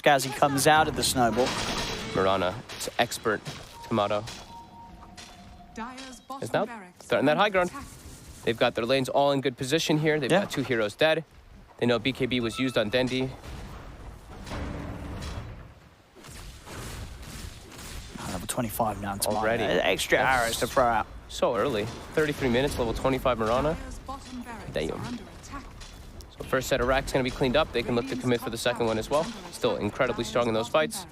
risk as he comes out of the snowball. Mirana, it's expert. Tomato is now starting that high ground. They've got their lanes all in good position here. They've got 2 heroes dead. They know BKB was used on Dendi. Level 25 now. Already. Extra arrows to throw out. So early. 33 minutes, level 25 Mirana. Damn. So first set of racks going to be cleaned up. They can look to commit for the second one as well. Still incredibly strong in those fights.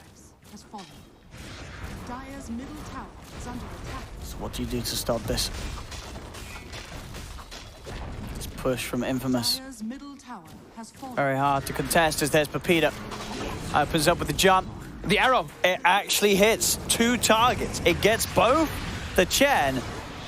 So what do you do to stop this? This push from Infamous. Very hard to contest as there's Papita. Opens up with the jump. The arrow. It actually hits 2 targets. It gets both the Chen,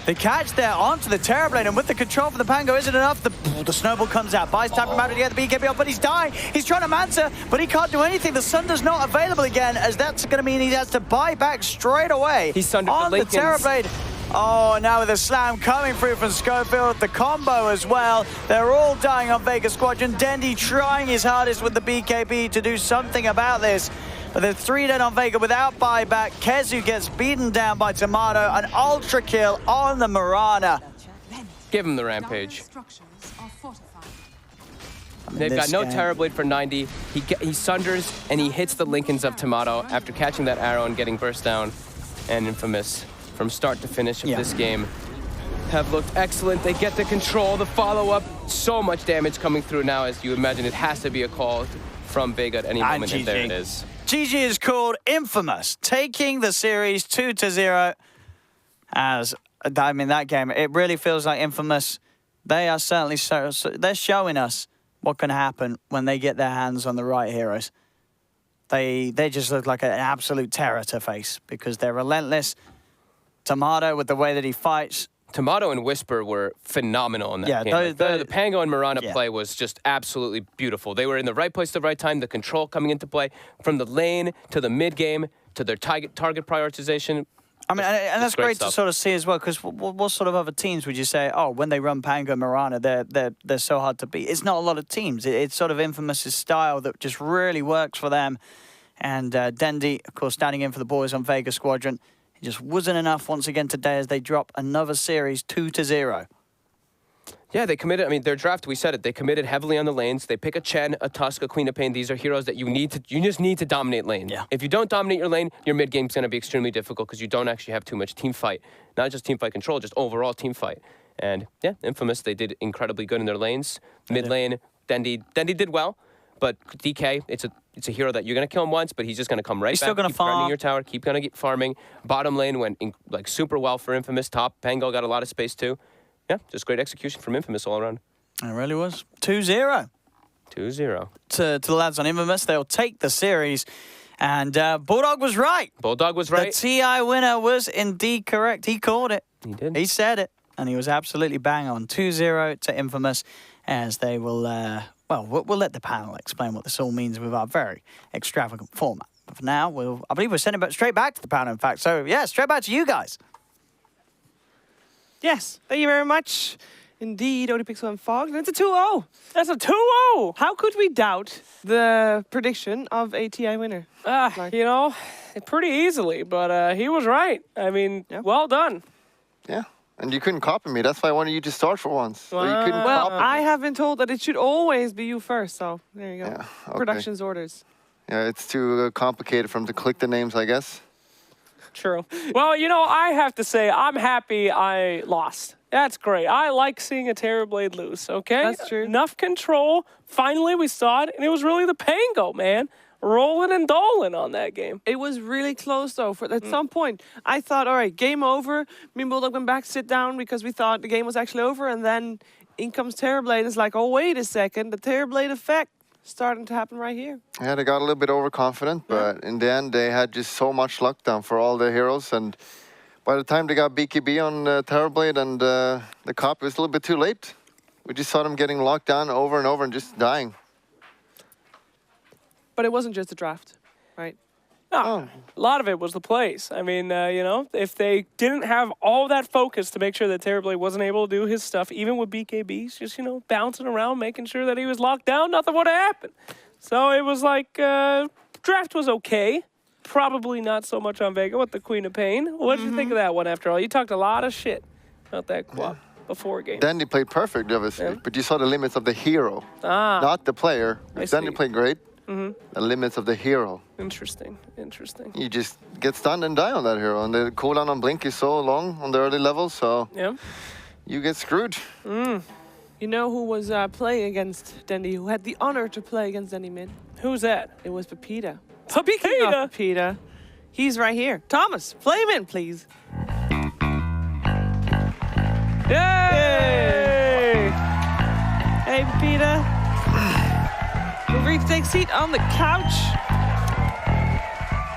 the catch there onto the Terrorblade, and with the control from the Pango isn't enough. The snowball comes out. Buys time from out to get the BKB up, but he's dying. He's trying to Manta, but he can't do anything. The Sunder's not available again, as that's going to mean he has to buy back straight away. He's sundered on the Terrorblade. Oh, now with a slam coming through from Schofield, the combo as well. They're all dying on Vega Squadron. Dendi trying his hardest with the BKB to do something about this. But there's 3 dead on Vega without buyback. Kezu gets beaten down by Tomato. An ultra kill on the Mirana. Give him the rampage. They've got no Terrorblade for 90. He sunders and he hits the Lincolns of Tomato after catching that arrow and getting burst down. And Infamous, from start to finish of this game, have looked excellent. They get the control, the follow-up. So much damage coming through now, as you imagine it has to be a call from Vega at any moment, and there it is. GG is called. Infamous taking the series 2-0. As I mean, that game, it really feels like Infamous. They are certainly they're showing us what can happen when they get their hands on the right heroes. They just look like an absolute terror to face because they're relentless. Tomato with the way that he fights. Tomato and Whisper were phenomenal in that game. The Pango and Mirana play was just absolutely beautiful. They were in the right place at the right time, the control coming into play, from the lane to the mid-game to their target prioritization. I mean, and that's great to sort of see as well, because what sort of other teams would you say, oh, when they run Pango and Mirana, they're so hard to beat? It's not a lot of teams. It's sort of Infamous' style that just really works for them. And Dendi, of course, standing in for the boys on Vega Squadron. It just wasn't enough once again today as they drop another series 2-0. Yeah, they committed. I mean, their draft, we said it. They committed heavily on the lanes. They pick a Chen, a Tusk, a Queen of Pain. These are heroes that you just need to dominate lane. Yeah. If you don't dominate your lane, your mid game's going to be extremely difficult because you don't actually have too much team fight. Not just team fight control, just overall team fight. And yeah, Infamous, they did incredibly good in their lanes. Mid lane, Dendi did well, but DK, it's a hero that you're going to kill him once, but he's just going to come right back. He's still going to farm. Keep your tower, keep going to keep farming. Bottom lane went like super well for Infamous. Top, Pango got a lot of space too. Yeah, just great execution from Infamous all around. It really was. 2-0. 2-0. To the lads on Infamous, they'll take the series. And Bulldog was right. Bulldog was right. The TI winner was indeed correct. He called it. He did. He said it. And he was absolutely bang on. 2-0 to Infamous, as they will, well, we'll let the panel explain what this all means with our very extravagant format. But for now, I believe we're sending it straight back to the panel, in fact. So, yeah, straight back to you guys. Yes, thank you very much. Indeed, ODPixel and Fog. And it's a 2-0. That's a 2-0. How could we doubt the prediction of a TI winner? You know, pretty easily, but he was right. I mean, well done. Yeah, and you couldn't copy me. That's why I wanted you to start for once. So you couldn't copy me. I have been told that it should always be you first, so there you go. Yeah, okay. Production's orders. Yeah, it's too complicated for him to click the names, I guess. True. Well, you know, I have to say, I'm happy I lost. That's great. I like seeing a Terrorblade loose, okay? That's true. Enough control. Finally, we saw it, and it was really the Pango, man. Rolling and doling on that game. It was really close, though. At some point, I thought, all right, game over. Me and Bulldog went back, sit down, because we thought the game was actually over, and then in comes Terrorblade. It's like, oh, wait a second. The Terrorblade effect starting to happen right here. Yeah, they got a little bit overconfident, but in the end, they had just so much luck down for all the heroes, and by the time they got BKB on Terrorblade and the cop, it was a little bit too late. We just saw them getting locked down over and over and just dying. But it wasn't just a draft, right? No, a lot of it was the plays. I mean, you know, if they didn't have all that focus to make sure that Terrorblade wasn't able to do his stuff, even with BKBs, just, you know, bouncing around, making sure that he was locked down, nothing would have happened. So it was like draft was okay. Probably not so much on Vega with the Queen of Pain. What did you think of that one after all? You talked a lot of shit about that quad before game. Dandy played perfect, obviously, but you saw the limits of the hero, not the player. Dandy played great. The limits of the hero. Interesting. You just get stunned and die on that hero, and the cooldown on Blink is so long on the early levels, so you get screwed. You know who was playing against Dendy, who had the honor to play against Dendy mid? Who's that? It was Papita. Speaking of Papita, he's right here. Thomas, play him in, please. Yay! Hey, Papita. We're ready to take a seat on the couch.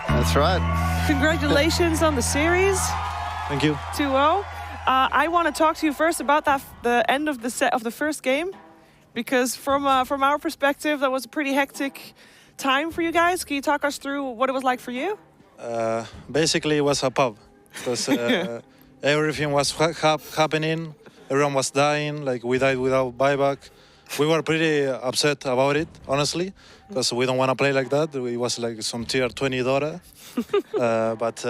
That's right. Congratulations on the series. Thank you. 2-0. I want to talk to you first about the end of the first game, because from our perspective, that was a pretty hectic time for you guys. Can you talk us through what it was like for you? Basically, it was a pub because everything was happening. Everyone was dying. Like, we died without buyback. We were pretty upset about it, honestly, because we don't want to play like that. It was like some tier 20 Dota, but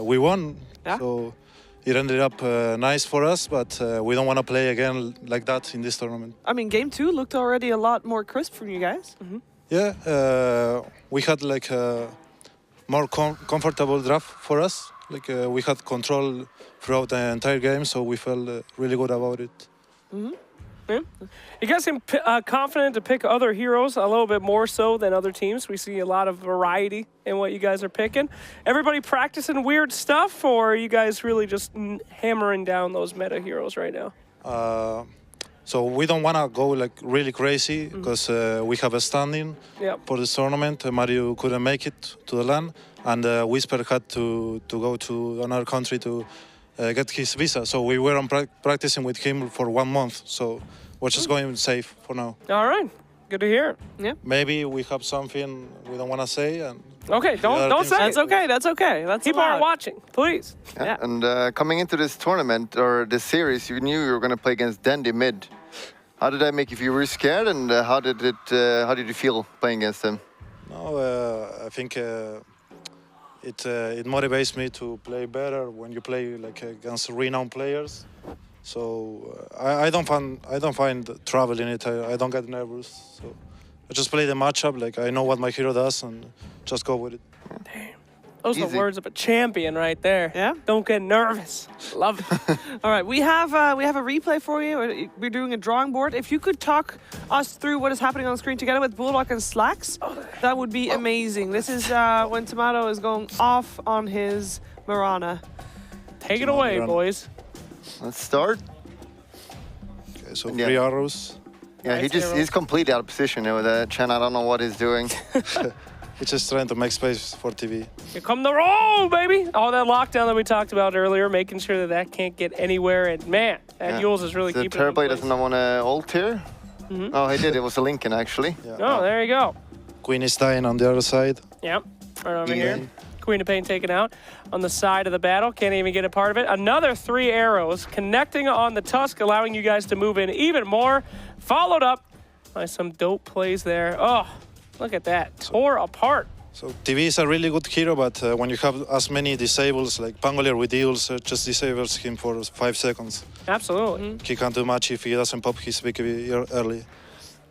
we won. Yeah. So it ended up nice for us, but we don't want to play again like that in this tournament. I mean, game 2 looked already a lot more crisp from you guys. Yeah, we had like a more comfortable draft for us. Like we had control throughout the entire game, so we felt really good about it. Yeah. You guys seem confident to pick other heroes a little bit more so than other teams. We see a lot of variety in what you guys are picking. Everybody practicing weird stuff, or are you guys really just hammering down those meta heroes right now? So we don't want to go like really crazy because we have a standing for this tournament. Mario couldn't make it to the LAN, and Whisper had to go to another country to get his visa. So we were practicing with him for 1 month. So we're just going safe for now. All right, good to hear. Yeah. Maybe we have something we don't want to say. And Okay, don't say That's it. okay. That's okay. That's People are allowed. watching, please. Yeah. And coming into this tournament or this series, you knew you were going to play against Dandy mid. How did that make you feel? Were you scared, and how did you feel playing against him? No, I think it motivates me to play better when you play like against renowned players. So I don't find trouble in it. I don't get nervous. So I just play the matchup. Like, I know what my hero does and just go with it. Damn. Those are the Easy. words of a champion right there. Yeah? Don't get nervous. Love it. All right, we have a replay for you. We're doing a drawing board. If you could talk us through what is happening on the screen together with Bulldog and Slacks, that would be amazing. This is when Tomato is going off on his Mirana. Take it away, boys. Let's start. Okay, so Yeah. 3 arrows. Yeah, Nice he's completely out of position here with that. Chen, I don't know what he's doing. He's just trying to make space for TV. Here come the roll, baby. All that lockdown that we talked about earlier, making sure that can't get anywhere. And man, that Yules is really The keeping it in Terrorblade place. doesn't want to ult here. Oh, he did. It was a Lincoln, actually. Oh, there you go. Queen is dying on the other side. Yep, right over Yeah. here. Queen of Pain taken out on the side of the battle. Can't even get a part of it. Another 3 arrows connecting on the Tusk, allowing you guys to move in even more. Followed up by some dope plays there. Oh, look at that. Tore apart. So TV is a really good hero, but when you have as many disables, like Pangolier with heals, just disables him for 5 seconds. Absolutely. He can't do much if he doesn't pop his BKB early.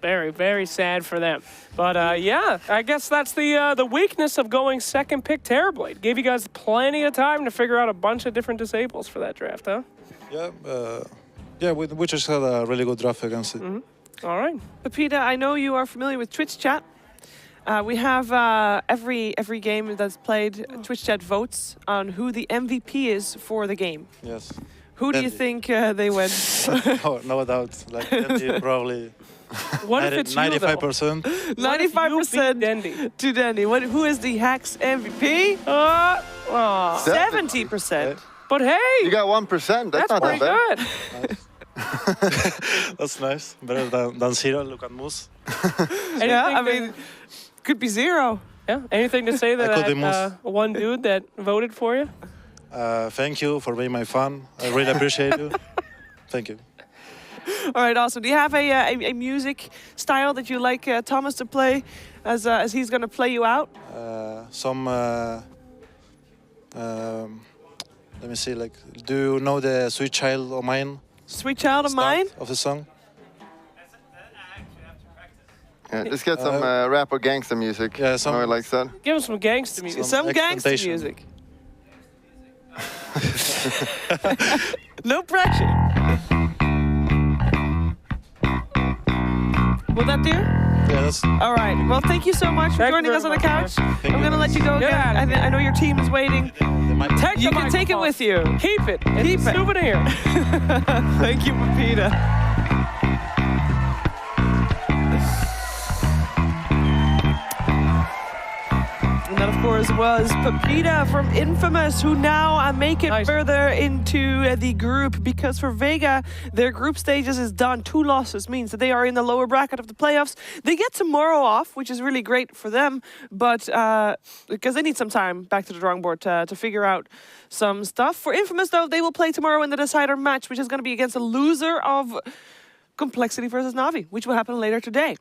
Very, very sad for them. But yeah, I guess that's the weakness of going second pick Terrorblade. Gave you guys plenty of time to figure out a bunch of different disables for that draft, huh? Yeah, we just had a really good draft against it. All right. Papita, I know you are familiar with Twitch chat. We have every game that's played, Twitch chat votes on who the MVP is for the game. Yes. Who do you think they win? No doubt. Like Dendy probably What if it's you, though? 95%. 95% Dendy. to Dendy. Who is the Hacks MVP? 70%. But hey, You got 1%. That's not pretty that bad. good. That's nice. Better than 0. Look at Moose. Yeah, I Anything mean, could be 0. Yeah. Anything to say to I could be that one dude that voted for you? Thank you for being my fan. I really appreciate you. Thank you. All right, awesome. Do you have a music style that you like Thomas to play as he's going to play you out? Let me see, like, do you know the Sweet Child of Mine? Sweet Child of Mine? Of the song? Yeah, just get some rap or gangster music. Yeah, some. How he likes that. Give him some gangster music. Some gangster explantation. music. No pressure. Will that do? Yeah, that's. All right. Well, thank you so much for Thank you joining us on the very couch. much, I'm going to let you go Get out again. of here. I know your team is waiting. Take You the can take it microphone. with you. Keep it. It's Keep a it. souvenir. Thank you, Papita. And that, of course, was Papita from Infamous, who now make it further into the group, because for Vega, their group stages is done. 2 losses means that they are in the lower bracket of the playoffs. They get tomorrow off, which is really great for them, but because they need some time back to the drawing board to figure out some stuff. For Infamous, though, they will play tomorrow in the decider match, which is going to be against a loser of Complexity versus Navi, which will happen later today.